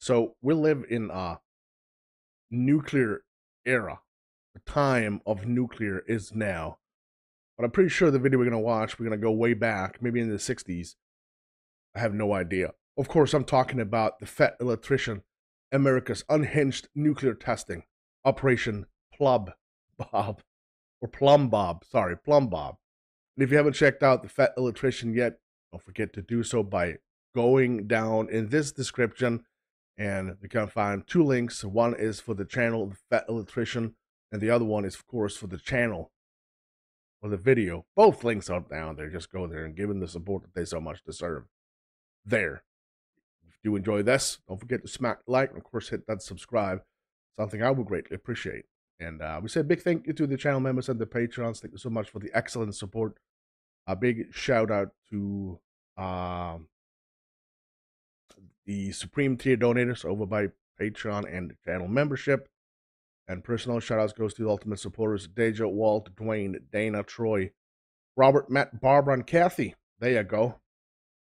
So we live in a nuclear era. The time of nuclear is now. But I'm pretty sure the video we're going to watch, we're going to go way back, maybe in the 60s. I have no idea. Of course, I'm talking about the Fat Electrician, America's unhinged nuclear testing, Operation Plum Bob, or Plum Bob. Sorry, Plum Bob. And if you haven't checked out the Fat Electrician yet, don't forget to do so by going down in this description, and you can find two links. One is for the channel, the Fat Electrician, and the other one is, of course, for the channel, for the video. Both links are down there. Just go there and give them the support that they so much deserve. There. If you enjoy this, don't forget to smack like, and of course hit that subscribe. Something I would greatly appreciate. And we say a big thank you to the channel members and the Patreons. Thank you so much for the excellent support. A big shout out to the Supreme Tier donators over by Patreon and channel membership. And personal shout outs goes to the ultimate supporters: Deja, Walt, Dwayne, Dana, Troy, Robert, Matt, Barbara, and Kathy. There you go.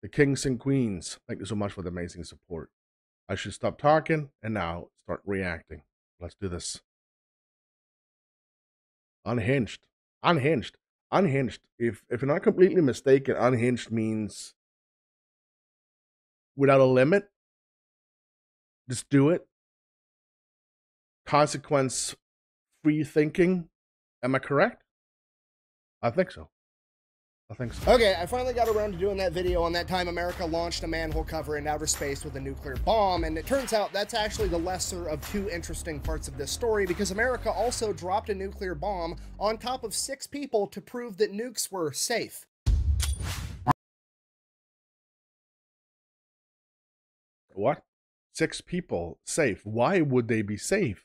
The kings and queens. Thank you so much for the amazing support. I should stop talking and now start reacting. Let's do this. Unhinged. Unhinged. Unhinged. If you're not completely mistaken, unhinged means without a limit. Just do it. Consequence free thinking. Am I correct? I think so. I think so. Okay, I finally got around to doing that video on that time America launched a manhole cover in outer space with a nuclear bomb, and it turns out that's actually the lesser of two interesting parts of this story, because America also dropped a nuclear bomb on top of 6 people to prove that nukes were safe. What? 6 people safe. Why would they be safe?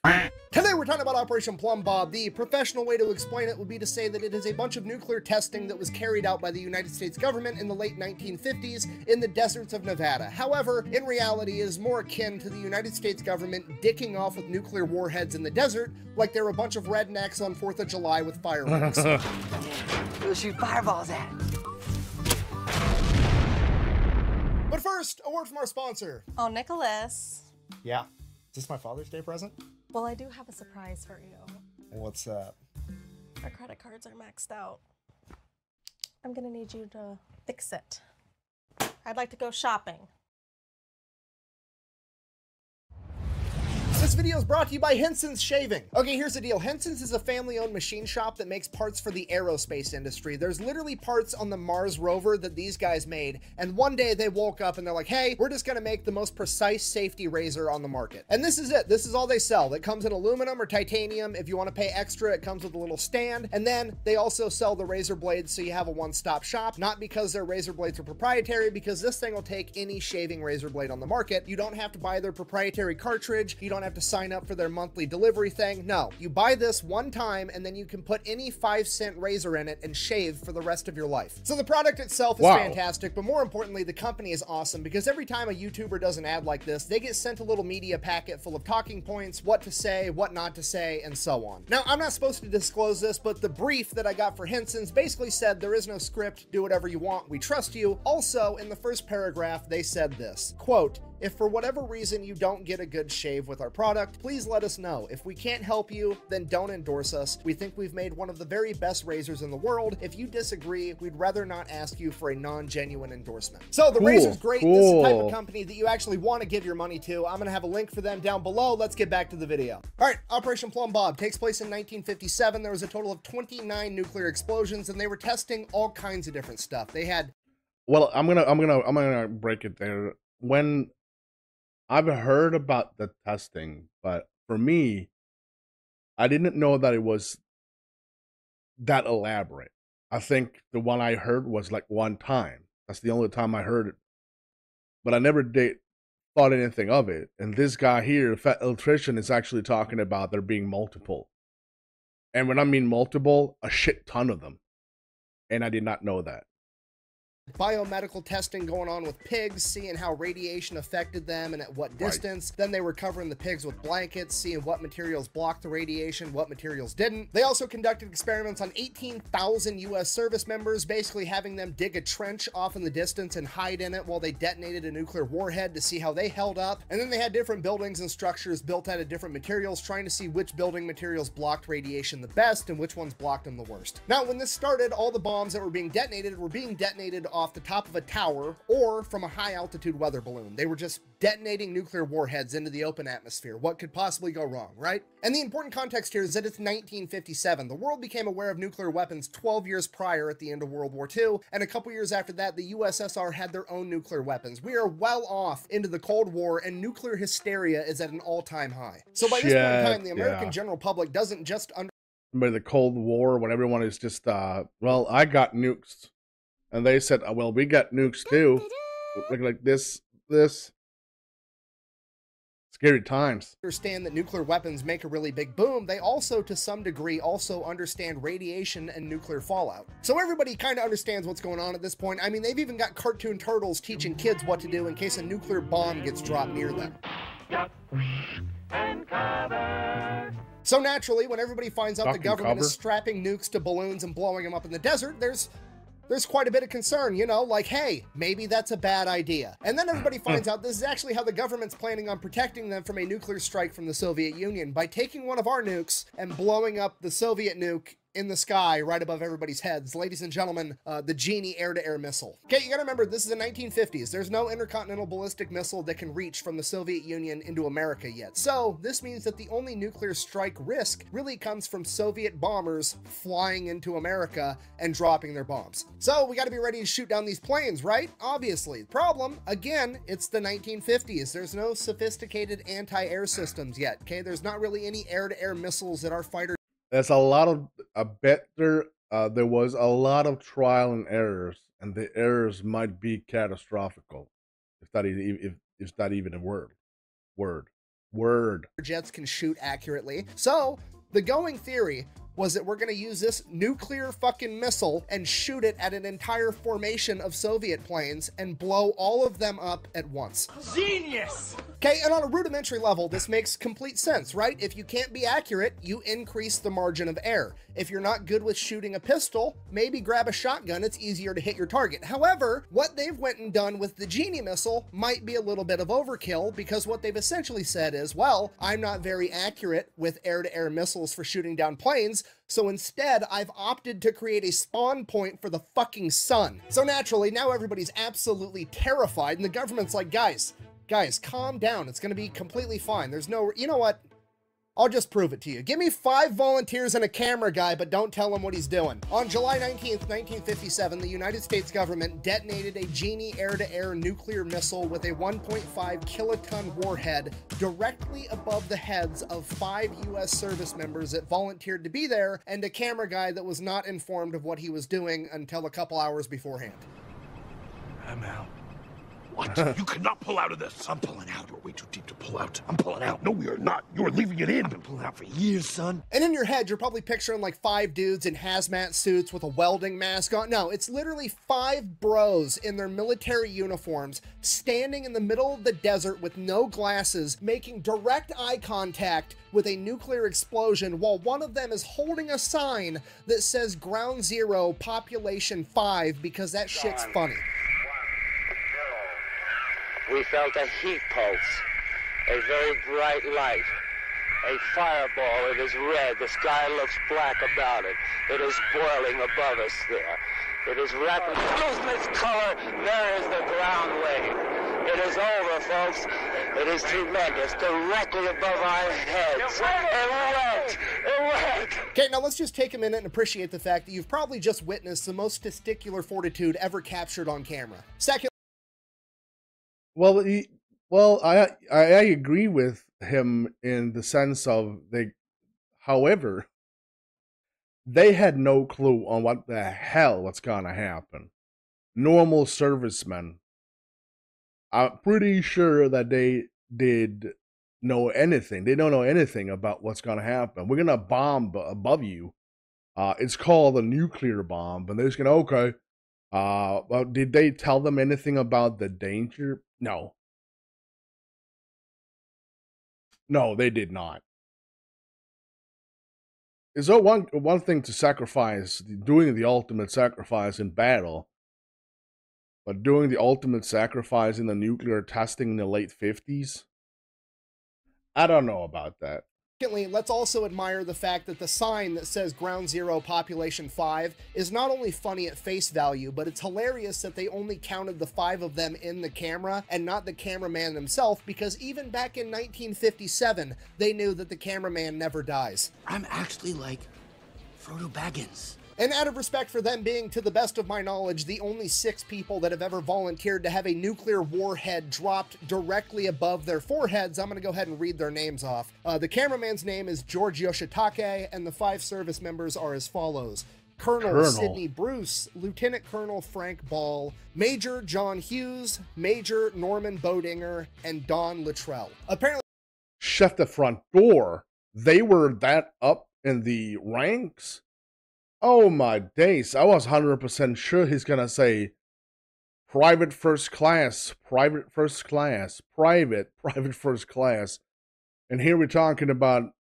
Today we're talking about Operation Plum Bob. The professional way to explain it would be to say that it is a bunch of nuclear testing that was carried out by the United States government in the late 1950s in the deserts of Nevada. However, in reality, it is more akin to the United States government dicking off with nuclear warheads in the desert like they're a bunch of rednecks on 4th of July with fireworks. We'll shoot fireballs at it. But first, a word from our sponsor. Oh, Nicholas. Yeah. Is this my Father's Day present? Well, I do have a surprise for you. What's that? Our credit cards are maxed out. I'm gonna need you to fix it. I'd like to go shopping. This video is brought to you by Henson's Shaving. Okay, here's the deal. Henson's is a family-owned machine shop that makes parts for the aerospace industry. There's literally parts on the Mars rover that these guys made, and one day they woke up and they're like, hey, we're just gonna make the most precise safety razor on the market. And this is it. This is all they sell. It comes in aluminum or titanium. If you want to pay extra, it comes with a little stand. And then they also sell the razor blades, so you have a one-stop shop, not because their razor blades are proprietary, because this thing will take any shaving razor blade on the market. You don't have to buy their proprietary cartridge. You don't have to sign up for their monthly delivery thing. No, you buy this one time and then you can put any 5-cent razor in it and shave for the rest of your life. So the product itself is fantastic, but more importantly, the company is awesome, because every time a YouTuber does an ad like this, they get sent a little media packet full of talking points, what to say, what not to say, and so on. Now, I'm not supposed to disclose this, but the brief that I got for Henson's basically said there is no script, do whatever you want, we trust you. Also, in the first paragraph, they said this, quote, if for whatever reason you don't get a good shave with our product, please let us know. If we can't help you, then don't endorse us. We think we've made one of the very best razors in the world. If you disagree, we'd rather not ask you for a non-genuine endorsement. So the razor's great. This is the type of company that you actually want to give your money to. I'm going to have a link for them down below. Let's get back to the video. All right, Operation Plum Bob takes place in 1957. There was a total of 29 nuclear explosions, and they were testing all kinds of different stuff. They had... Well, I'm gonna break it there. When I've heard about the testing, but for me, I didn't know that it was that elaborate. I think the one I heard was like one time. That's the only time I heard it. But I never thought anything of it. And this guy here, Fat Electrician, is actually talking about there being multiple. And when I mean multiple, a shit ton of them. And I did not know that. biomedical testing going on with pigs, seeing how radiation affected them and at what distance. Then they were covering the pigs with blankets, seeing what materials blocked the radiation, what materials didn't. They also conducted experiments on 18,000 US service members, basically having them dig a trench off in the distance and hide in it while they detonated a nuclear warhead to see how they held up. And then they had different buildings and structures built out of different materials, trying to see which building materials blocked radiation the best and which ones blocked them the worst. Now, when this started, all the bombs that were being detonated off the top of a tower or from a high altitude weather balloon. They were just detonating nuclear warheads into the open atmosphere. What could possibly go wrong, right? And the important context here is that it's 1957. The world became aware of nuclear weapons 12 years prior at the end of World War II, and a couple years after that, the USSR had their own nuclear weapons. We are well off into the Cold War, and nuclear hysteria is at an all-time high. So by this point in time, the American general public doesn't just by the Cold War, when everyone is just, well, I got nukes. And they said, oh, well, we got nukes too. Look like this. Scary times. Understand that nuclear weapons make a really big boom. They also, to some degree, also understand radiation and nuclear fallout. So everybody kind of understands what's going on at this point. I mean, they've even got cartoon turtles teaching kids what to do in case a nuclear bomb gets dropped near them. So naturally, when everybody finds out the government is strapping nukes to balloons and blowing them up in the desert, there's quite a bit of concern, you know, like, hey, maybe that's a bad idea. And then everybody finds out this is actually how the government's planning on protecting them from a nuclear strike from the Soviet Union, by taking one of our nukes and blowing up the Soviet nuke in the sky right above everybody's heads. Ladies and gentlemen, the Genie air-to-air missile. Okay, you gotta remember, this is the 1950s. There's no intercontinental ballistic missile that can reach from the Soviet Union into America yet. So this means that the only nuclear strike risk really comes from Soviet bombers flying into America and dropping their bombs. So we gotta be ready to shoot down these planes, right? Obviously. The problem, again, it's the 1950s. There's no sophisticated anti-air systems yet, okay? There's not really any air-to-air missiles that our fighters. There's a lot of, I bet there was a lot of trial and errors, and the errors might be catastrophical, if that even a word. Jets can shoot accurately. So the going theory was that we're going to use this nuclear fucking missile and shoot it at an entire formation of Soviet planes and blow all of them up at once. Genius! Okay, and on a rudimentary level, this makes complete sense, right? If you can't be accurate, you increase the margin of error. If you're not good with shooting a pistol, maybe grab a shotgun, it's easier to hit your target. However, what they've went and done with the Genie missile might be a little bit of overkill, because what they've essentially said is, well, I'm not very accurate with air-to-air missiles for shooting down planes, so instead, I've opted to create a spawn point for the fucking sun. So naturally, now everybody's absolutely terrified, and the government's like, guys, calm down. It's gonna be completely fine. There's no, you know what? I'll just prove it to you. Give me 5 volunteers and a camera guy, but don't tell him what he's doing. On July 19th, 1957, the United States government detonated a Genie air-to-air nuclear missile with a 1.5 kiloton warhead directly above the heads of 5 U.S. service members that volunteered to be there, and a camera guy that was not informed of what he was doing until a couple hours beforehand. I'm out. What? You cannot pull out of this. I'm pulling out. You're way too deep to pull out. I'm pulling out. No, you're not. You're leaving it in. I've been pulling out for years, son. And in your head, you're probably picturing like 5 dudes in hazmat suits with a welding mask on. No, it's literally 5 bros in their military uniforms standing in the middle of the desert with no glasses, making direct eye contact with a nuclear explosion while one of them is holding a sign that says Ground Zero, Population 5, because that shit's funny. We felt a heat pulse, a very bright light, a fireball. It is red. The sky looks black about it. It is boiling above us there. It is rapidly losing its color. There is the ground wave. It is over, folks. It is tremendous, directly above our heads. It went. Okay, now let's just take a minute and appreciate the fact that you've probably just witnessed the most testicular fortitude ever captured on camera. Second, Well, I agree with him in the sense of however, they had no clue on what the hell was gonna happen. Normal servicemen, I'm pretty sure that they did know anything. They don't know anything about what's gonna happen. We're gonna bomb above you. It's called a nuclear bomb, and they're just gonna, okay, Well, did they tell them anything about the danger? No. No, they did not. It's one thing to sacrifice, doing the ultimate sacrifice in battle, but doing the ultimate sacrifice in the nuclear testing in the late 50s? I don't know about that. Secondly, let's also admire the fact that the sign that says Ground Zero Population 5 is not only funny at face value, but it's hilarious that they only counted the 5 of them in the camera and not the cameraman himself, because even back in 1957, they knew that the cameraman never dies. I'm actually like Frodo Baggins. And out of respect for them being, to the best of my knowledge, the only 6 people that have ever volunteered to have a nuclear warhead dropped directly above their foreheads, I'm going to go ahead and read their names off. The cameraman's name is George Yoshitake, and the 5 service members are as follows. Colonel Sidney Bruce, Lieutenant Colonel Frank Ball, Major John Hughes, Major Norman Bodinger, and Don Luttrell. Apparently, Chef de front door, they were that up in the ranks? Oh my days, I was 100% sure he's gonna say private first class, private first class, private first class. And here we're talking about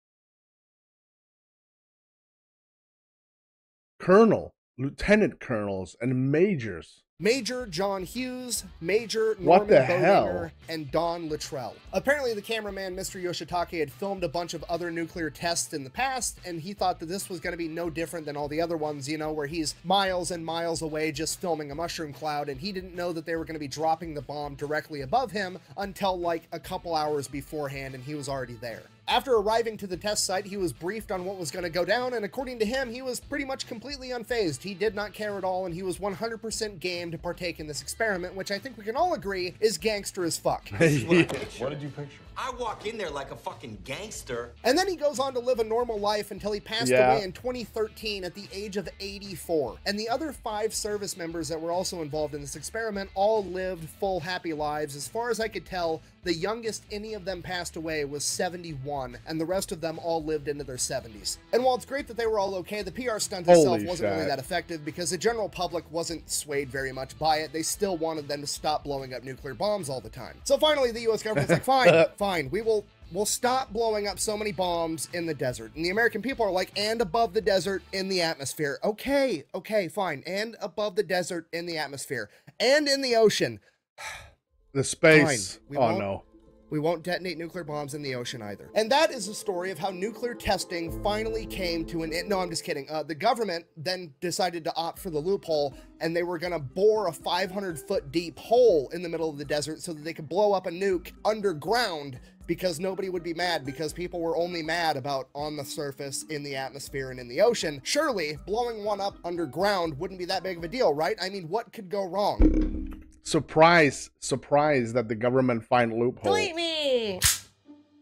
colonel, lieutenant colonels, and majors. Major John Hughes, Major What Norman the Bodinger, hell? and Don Luttrell. Apparently, the cameraman, Mr. Yoshitake, had filmed a bunch of other nuclear tests in the past, and he thought that this was going to be no different than all the other ones, you know, where he's miles and miles away just filming a mushroom cloud, and he didn't know that they were going to be dropping the bomb directly above him until like a couple hours beforehand, and he was already there. After arriving to the test site, he was briefed on what was going to go down, and according to him, he was pretty much completely unfazed. He did not care at all, and he was 100% game to partake in this experiment, which I think we can all agree is gangster as fuck. What did you picture? I walk in there like a fucking gangster. And then he goes on to live a normal life until he passed away in 2013 at the age of 84. And the other 5 service members that were also involved in this experiment all lived full, happy lives. As far as I could tell, the youngest any of them passed away was 71, and the rest of them all lived into their 70s. And while it's great that they were all okay, the PR stunt itself wasn't really that effective because the general public wasn't swayed very much by it. They still wanted them to stop blowing up nuclear bombs all the time. So finally, the US government's like, fine, we'll stop blowing up so many bombs in the desert. And the American people are like, and above the desert in the atmosphere. Okay, fine. And above the desert in the atmosphere. And in the ocean. The space. Oh no. We won't detonate nuclear bombs in the ocean either. And that is the story of how nuclear testing finally came to an end. No, I'm just kidding. The government then decided to opt for the loophole, and they were gonna bore a 500-foot deep hole in the middle of the desert so that they could blow up a nuke underground, because nobody would be mad, because people were only mad about on the surface, in the atmosphere, and in the ocean. Surely, blowing one up underground wouldn't be that big of a deal, right? I mean, what could go wrong? Surprise that the government find loophole. Delete me!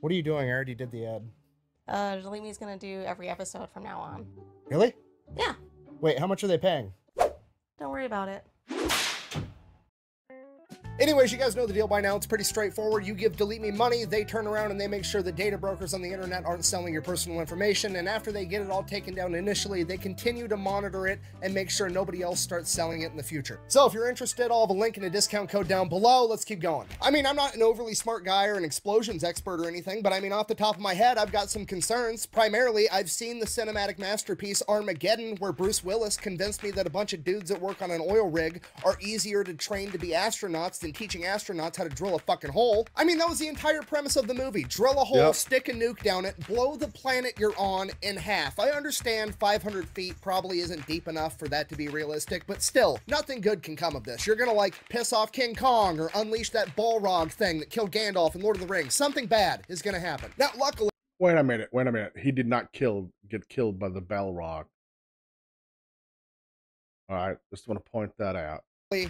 What are you doing? I already did the ad. Delete me is gonna do every episode from now on. Really? Yeah. Wait, how much are they paying? Don't worry about it. Anyways, you guys know the deal by now. It's pretty straightforward. You give Delete Me money, they turn around and they make sure the data brokers on the internet aren't selling your personal information, and after they get it all taken down initially, they continue to monitor it and make sure nobody else starts selling it in the future. So if you're interested, I'll have a link and a discount code down below. Let's keep going. I mean, I'm not an overly smart guy or an explosions expert or anything, but I mean, off the top of my head, I've got some concerns. Primarily, I've seen the cinematic masterpiece Armageddon, where Bruce Willis convinced me that a bunch of dudes that work on an oil rig are easier to train to be astronauts than teaching astronauts how to drill a fucking hole. I mean, that was the entire premise of the movie. Drill a hole, stick a nuke down it, blow the planet you're on in half. I understand 500 feet probably isn't deep enough for that to be realistic, but still, nothing good can come of this. You're gonna like piss off King Kong or unleash that Balrog thing that killed Gandalf in Lord of the Rings. Something bad is gonna happen. Now, luckily, Wait a minute. He did not get killed by the Balrog. All right, just want to point that out.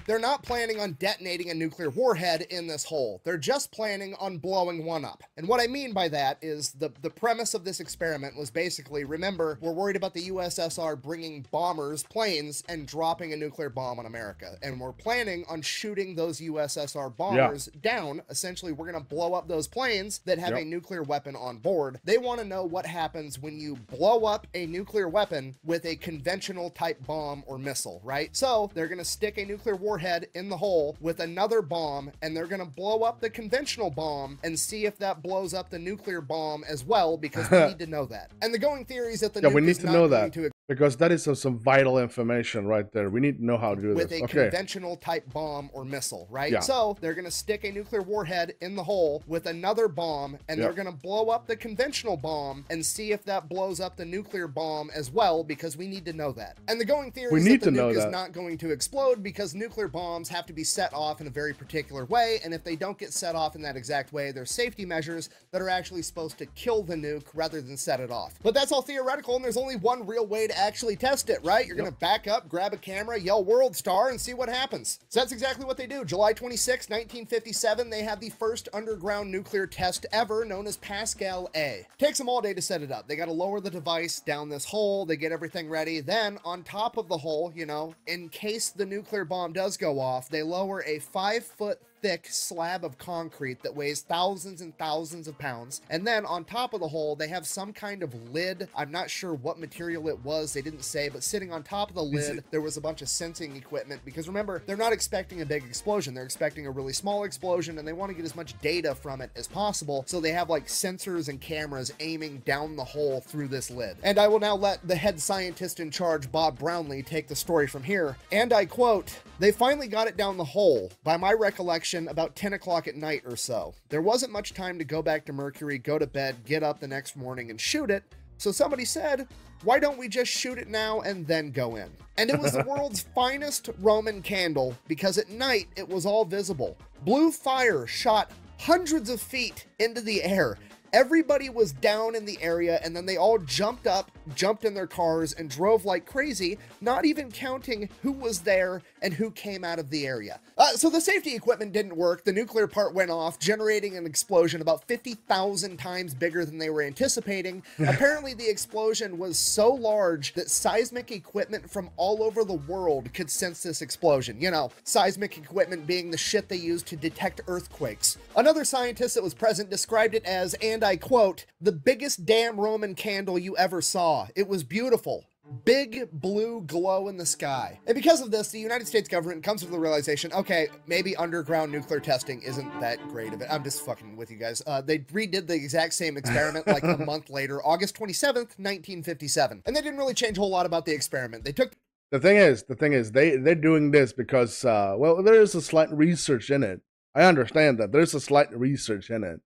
They're not planning on detonating a nuclear warhead in this hole. They're just planning on blowing one up. And what I mean by that is the premise of this experiment was basically, remember, we're worried about the USSR bringing bombers, planes, and dropping a nuclear bomb on America. And we're planning on shooting those USSR bombers down. Essentially, we're going to blow up those planes that have a nuclear weapon on board. They want to know what happens when you blow up a nuclear weapon with a conventional type bomb or missile, right? So they're going to stick a nuclear warhead in the hole with another bomb, and they're going to blow up the conventional bomb and see if that blows up the nuclear bomb as well, because we need to know that. And the going theory is that the nuke we need is to not know going that to because that is some vital information right there. We need to know how to do with this. a conventional type bomb or missile, right? Yeah. So they're going to stick a nuclear warhead in the hole with another bomb, and they're going to blow up the conventional bomb and see if that blows up the nuclear bomb as well, because we need to know that. And the going theory is that the nuke is not going to explode because nuclear bombs have to be set off in a very particular way, and if they don't get set off in that exact way, there's safety measures that are actually supposed to kill the nuke rather than set it off. But that's all theoretical, and there's only one real way to actually test it, right? You're going to back up, grab a camera, yell World Star, and see what happens. So that's exactly what they do. July 26, 1957, they have the first underground nuclear test ever, known as Pascal A. Takes them all day to set it up. They got to lower the device down this hole, they get everything ready. Then, on top of the hole, you know, in case the nuclear bomb does go off, they lower a 5-foot thick slab of concrete that weighs thousands and thousands of pounds. And then on top of the hole, they have some kind of lid. I'm not sure what material it was. They didn't say, but sitting on top of the lid, there was a bunch of sensing equipment, because remember, they're not expecting a big explosion. They're expecting a really small explosion, and they want to get as much data from it as possible. So they have like sensors and cameras aiming down the hole through this lid. And I will now let the head scientist in charge, Bob Brownlee, take the story from here. And I quote, "They finally got it down the hole, by my recollection, about 10 o'clock at night or so. There wasn't much time to go back to Mercury, go to bed, get up the next morning and shoot it. So somebody said, why don't we just shoot it now and then go in? And it was the world's finest Roman candle, because at night it was all visible. Blue fire shot hundreds of feet into the air. Everybody was down in the area, and then they all jumped up, jumped in their cars, and drove like crazy, not even counting who was there and who came out of the area." So the safety equipment didn't work. The nuclear part went off, generating an explosion about 50,000 times bigger than they were anticipating. Apparently, the explosion was so large that seismic equipment from all over the world could sense this explosion. You know, seismic equipment being the shit they use to detect earthquakes. Another scientist that was present described it as, and I quote, "the biggest damn Roman candle you ever saw. It was beautiful. Big blue glow in the sky." And because of this, the United States government comes to the realization, okay, maybe underground nuclear testing isn't that great of it. I'm just fucking with you guys. They redid the exact same experiment like a month later, August 27th, 1957. And they didn't really change a whole lot about the experiment. They took... The thing is, they're doing this because, well, there is a slight research in it. I understand that. There's a slight research in it.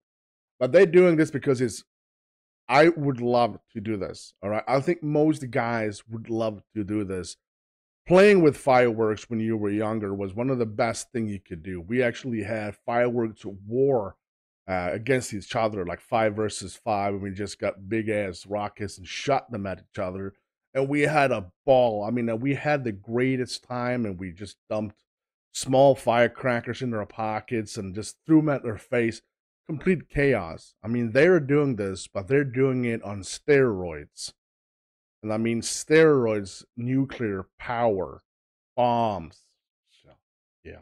But they're doing this because I would love to do this, all right? I think most guys would love to do this. Playing with fireworks when you were younger was one of the best things you could do. We actually had fireworks war against each other, like 5 versus 5, and we just got big-ass rockets and shot them at each other. And we had a ball. I mean, we had the greatest time, and we just dumped small firecrackers in their pockets and just threw them at their face. Complete chaos. I mean, they're doing this, but they're doing it on steroids. And I mean steroids, nuclear power, bombs. So, yeah.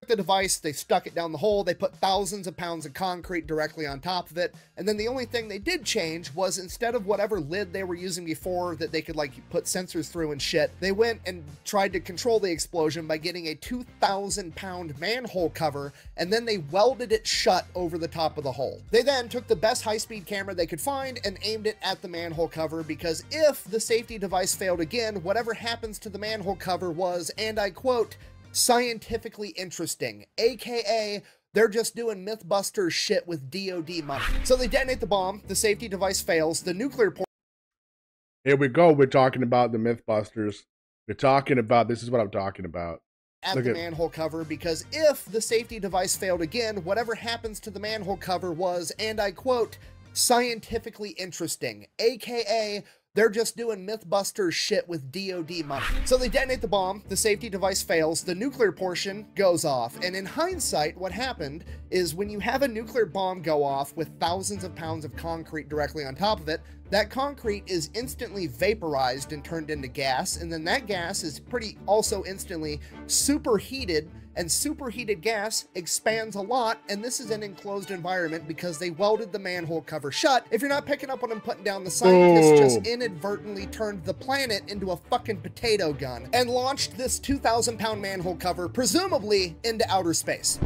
The device, they stuck it down the hole, they put thousands of pounds of concrete directly on top of it, and then the only thing they did change was, instead of whatever lid they were using before that they could like put sensors through and shit, they went and tried to control the explosion by getting a 2,000-pound manhole cover, and then they welded it shut over the top of the hole. They then took the best high-speed camera they could find and aimed it at the manhole cover, because if the safety device failed again, whatever happens to the manhole cover was, and I quote, "scientifically interesting," aka they're just doing Mythbusters shit with DOD money. So they detonate the bomb, the safety device fails, the nuclear port... Here we go, we're talking about the Mythbusters. We're talking about, this is what I'm talking about. At the manhole cover, because if the safety device failed again, whatever happens to the manhole cover was, and I quote, "scientifically interesting," aka They're just doing Mythbusters shit with DOD money. So they detonate the bomb, the safety device fails, the nuclear portion goes off, and in hindsight, what happened is when you have a nuclear bomb go off with thousands of pounds of concrete directly on top of it, that concrete is instantly vaporized and turned into gas, and then that gas is pretty also instantly superheated, and superheated gas expands a lot, and this is an enclosed environment because they welded the manhole cover shut. If you're not picking up what I'm putting down, the scientists just inadvertently turned the planet into a fucking potato gun and launched this 2,000-pound manhole cover, presumably into outer space.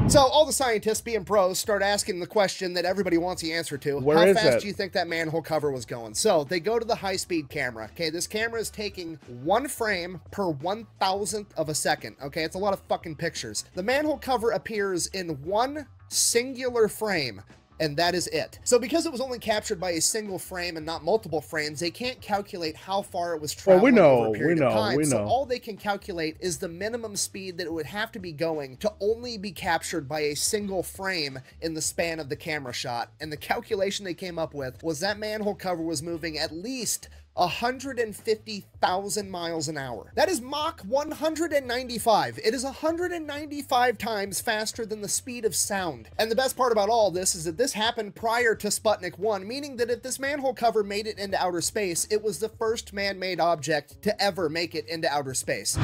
So all the scientists, being pros, start asking the question that everybody wants the answer to. How fast do you think that manhole cover was going? So they go to the high-speed camera. Okay, this camera is taking 1 frame per 1,000th of a second. Okay, it's a lot of fucking pictures. The manhole cover appears in 1 singular frame, and that is it. So because it was only captured by a single frame and not multiple frames, they can't calculate how far it was traveling over a period of time. So all they can calculate is the minimum speed that it would have to be going to only be captured by a single frame in the span of the camera shot. And the calculation they came up with was that manhole cover was moving at least 150,000 miles an hour. That is Mach 195. It is 195 times faster than the speed of sound. And the best part about all this is that this happened prior to Sputnik 1, meaning that if this manhole cover made it into outer space, it was the first man-made object to ever make it into outer space.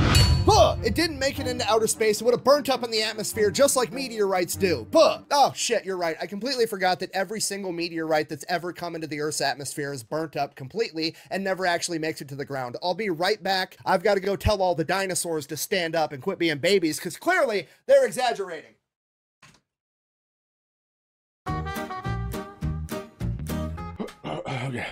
Buh! It didn't make it into outer space. It would have burnt up in the atmosphere just like meteorites do. Buh! Oh shit, you're right. I completely forgot that every single meteorite that's ever come into the Earth's atmosphere is burnt up completely and never actually makes it to the ground. I'll be right back. I've got to go tell all the dinosaurs to stand up and quit being babies, because clearly they're exaggerating. Okay.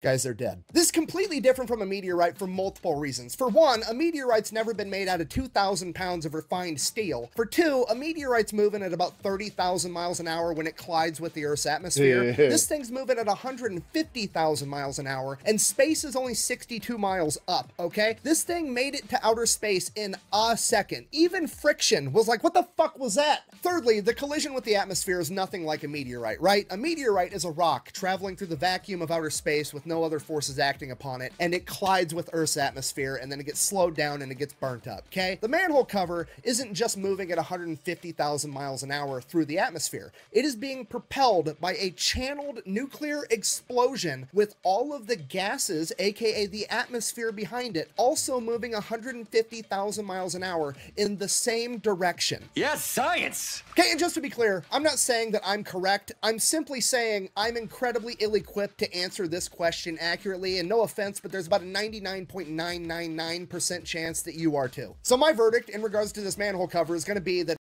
Guys, they're dead. This is completely different from a meteorite for multiple reasons. For one, a meteorite's never been made out of 2,000 pounds of refined steel. For two, a meteorite's moving at about 30,000 miles an hour when it collides with the Earth's atmosphere. This thing's moving at 150,000 miles an hour, and space is only 62 miles up, okay? This thing made it to outer space in a second. Even friction was like, what the fuck was that? Thirdly, the collision with the atmosphere is nothing like a meteorite, right? A meteorite is a rock traveling through the vacuum of outer space with no other forces acting upon it, and it collides with Earth's atmosphere, and then it gets slowed down and it gets burnt up, okay? The manhole cover isn't just moving at 150,000 miles an hour through the atmosphere. It is being propelled by a channeled nuclear explosion with all of the gases, aka the atmosphere behind it, also moving 150,000 miles an hour in the same direction. Yes, science! Okay, and just to be clear, I'm not saying that I'm correct. I'm simply saying I'm incredibly ill-equipped to answer this question accurately, and no offense, but there's about a 99.999% chance that you are too. So my verdict in regards to this manhole cover is going to be that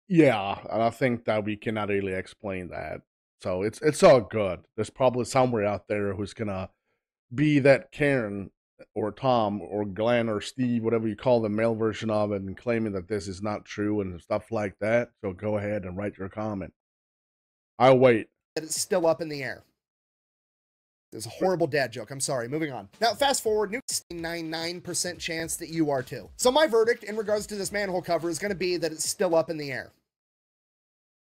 yeah, and I think that we cannot really explain that. So it's all good. There's probably somewhere out there who's gonna be that Karen or Tom or Glenn or Steve, whatever you call the male version of it, and claiming that this is not true and stuff like that. So go ahead and write your comment. I'll wait. it's still up in the air. It's a horrible dad joke. I'm sorry. Moving on. Now, fast forward, 99% chance that you are too. So my verdict in regards to this manhole cover is going to be that it's still up in the air.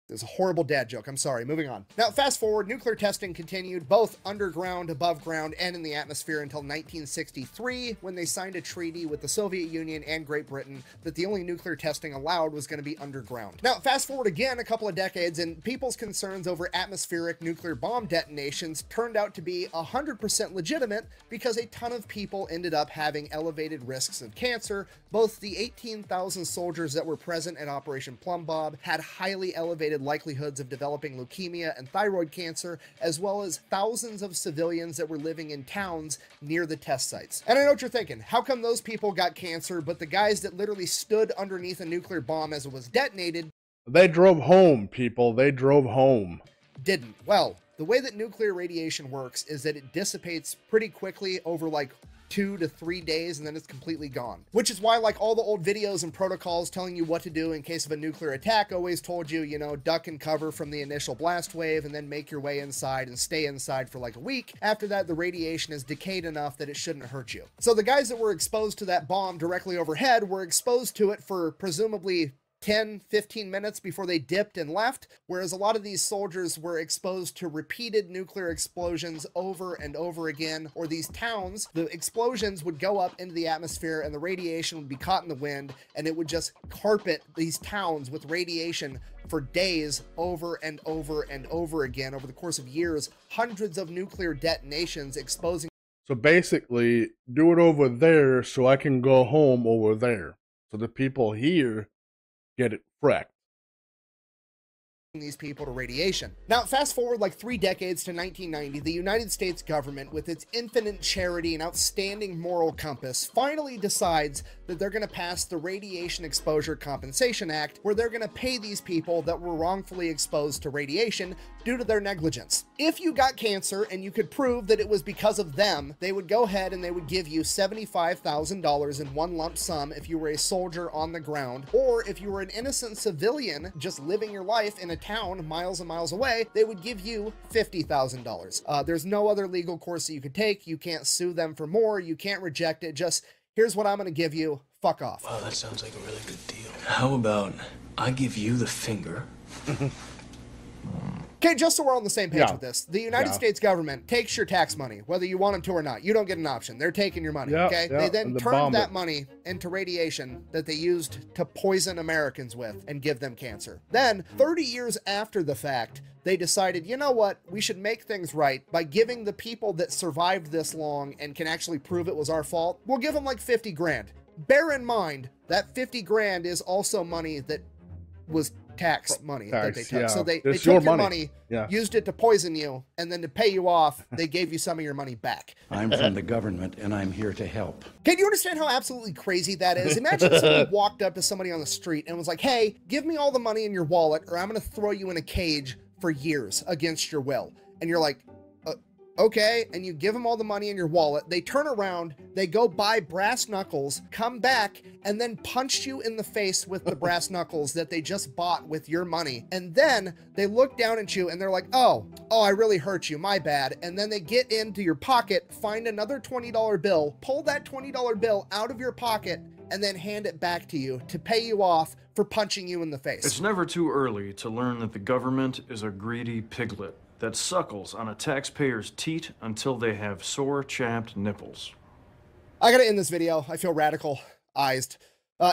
It's a horrible dad joke. I'm sorry. Moving on. Now, fast forward, nuclear testing continued both underground, above ground, and in the atmosphere until 1963, when they signed a treaty with the Soviet Union and Great Britain that the only nuclear testing allowed was going to be underground. Now, fast forward again a couple of decades, and people's concerns over atmospheric nuclear bomb detonations turned out to be 100% legitimate because a ton of people ended up having elevated risks of cancer. Both the 18,000 soldiers that were present at Operation Plum Bob had highly elevated likelihoods of developing leukemia and thyroid cancer, as well as thousands of civilians that were living in towns near the test sites. And I know what you're thinking, how come those people got cancer, but the guys that literally stood underneath a nuclear bomb as it was detonated, they drove home, people, they drove home. Didn't? Well, the way that nuclear radiation works is that it dissipates pretty quickly over like 2 to 3 days and then it's completely gone. Which is why, like, all the old videos and protocols telling you what to do in case of a nuclear attack always told you, you know, duck and cover from the initial blast wave and then make your way inside and stay inside for like a week. After that, the radiation is decayed enough that it shouldn't hurt you. So the guys that were exposed to that bomb directly overhead were exposed to it for presumably 10, 15 minutes before they dipped and left, whereas a lot of these soldiers were exposed to repeated nuclear explosions over and over again, or these towns, the explosions would go up into the atmosphere and the radiation would be caught in the wind, and it would just carpet these towns with radiation for days over and over and over again over the course of years, hundreds of nuclear detonations exposing. So basically, do it over there so I can go home over there. So the people here get it wrecked. These people to radiation. Now, fast forward like 3 decades to 1990, the United States government, with its infinite charity and outstanding moral compass, finally decides that they're going to pass the Radiation Exposure Compensation Act, where they're going to pay these people that were wrongfully exposed to radiation due to their negligence. If you got cancer and you could prove that it was because of them, they would go ahead and they would give you $75,000 in one lump sum if you were a soldier on the ground, or if you were an innocent civilian just living your life in a town miles and miles away, they would give you $50,000. There's no other legal course that you could take. You can't sue them for more. You can't reject it. Just, here's what I'm going to give you. Fuck off. Wow, that sounds like a really good deal. How about I give you the finger? Okay, just so we're on the same page Yeah. with this, the United States government takes your tax money, whether you want them to or not. You don't get an option. They're taking your money, Yeah, okay? yeah, They then and they turned bomb that it. money into radiation that they used to poison Americans with and give them cancer. Then, 30 years after the fact, they decided, you know what, we should make things right by giving the people that survived this long and can actually prove it was our fault, we'll give them like 50 grand. Bear in mind, that 50 grand is also money that was tax money that they took. yeah. So they It's took your your money. money, Yeah. used it to poison you, and then to pay you off, they gave you some of your money back. I'm from the government, and I'm here to help. Can you understand how absolutely crazy that is? Imagine if somebody walked up to somebody on the street and was like, hey, give me all the money in your wallet or I'm going to throw you in a cage for years against your will. And you're like, okay, and you give them all the money in your wallet, they turn around, they go buy brass knuckles, come back, and then punch you in the face with the brass knuckles that they just bought with your money. And then they look down at you and they're like, oh, I really hurt you, my bad. And then they get into your pocket, find another $20 bill, pull that $20 bill out of your pocket, and then hand it back to you to pay you off for punching you in the face. It's never too early to learn that the government is a greedy piglet that suckles on a taxpayer's teat until they have sore, chapped nipples. I gotta end this video. I feel radicalized.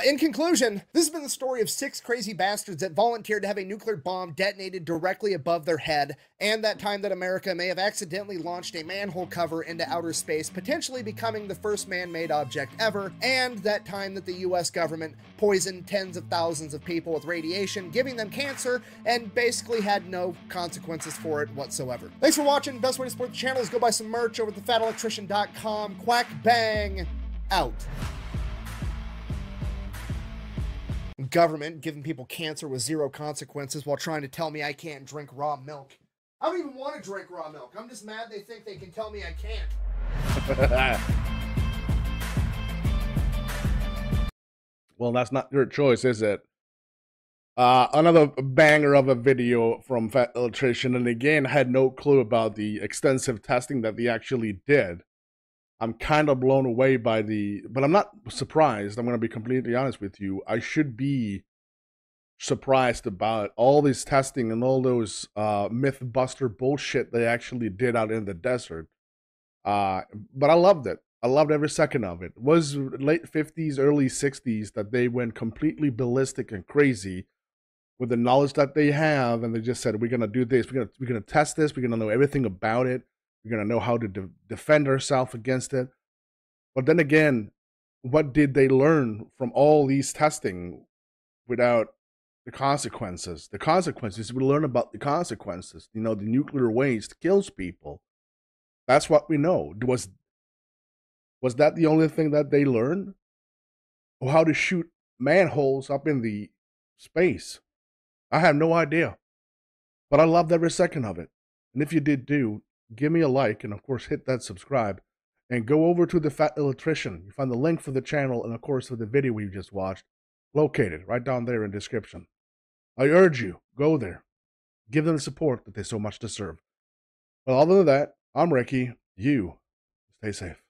In conclusion, this has been the story of 6 crazy bastards that volunteered to have a nuclear bomb detonated directly above their head, and that time that America may have accidentally launched a manhole cover into outer space, potentially becoming the first man-made object ever, and that time that the US government poisoned tens of thousands of people with radiation, giving them cancer, and basically had no consequences for it whatsoever. Thanks for watching. Best way to support the channel is go buy some merch over at thefatelectrician.com. Quack bang out. Government giving people cancer with 0 consequences while trying to tell me I can't drink raw milk. I don't even want to drink raw milk. I'm just mad they think they can tell me I can't. Well, that's not your choice, is it? Another banger of a video from Fat Electrician, and again, had no clue about the extensive testing that they actually did. I'm kind of blown away by but I'm not surprised. I'm going to be completely honest with you. I should be surprised about all this testing and all those myth-buster bullshit they actually did out in the desert. But I loved it. I loved every second of it. It was late 50s, early 60s that they went completely ballistic and crazy with the knowledge that they have, and they just said, we're going to do this. We're going to test this. We're going to know everything about it. We're going to know how to defend ourselves against it. But then again, what did they learn from all these testing without the consequences? The consequences, we learn about the consequences. You know, the nuclear waste kills people. That's what we know. Was that the only thing that they learned? Or how to shoot manholes up in the space? I have no idea. But I loved every second of it. And if you did give me a like, and of course hit that subscribe. and go over to the Fat Electrician. You find the link for the channel and, of course, for the video we just watched, located right down there in the description. I urge you, go there. Give them the support that they so much deserve. Well, other than that, I'm Recky. You stay safe.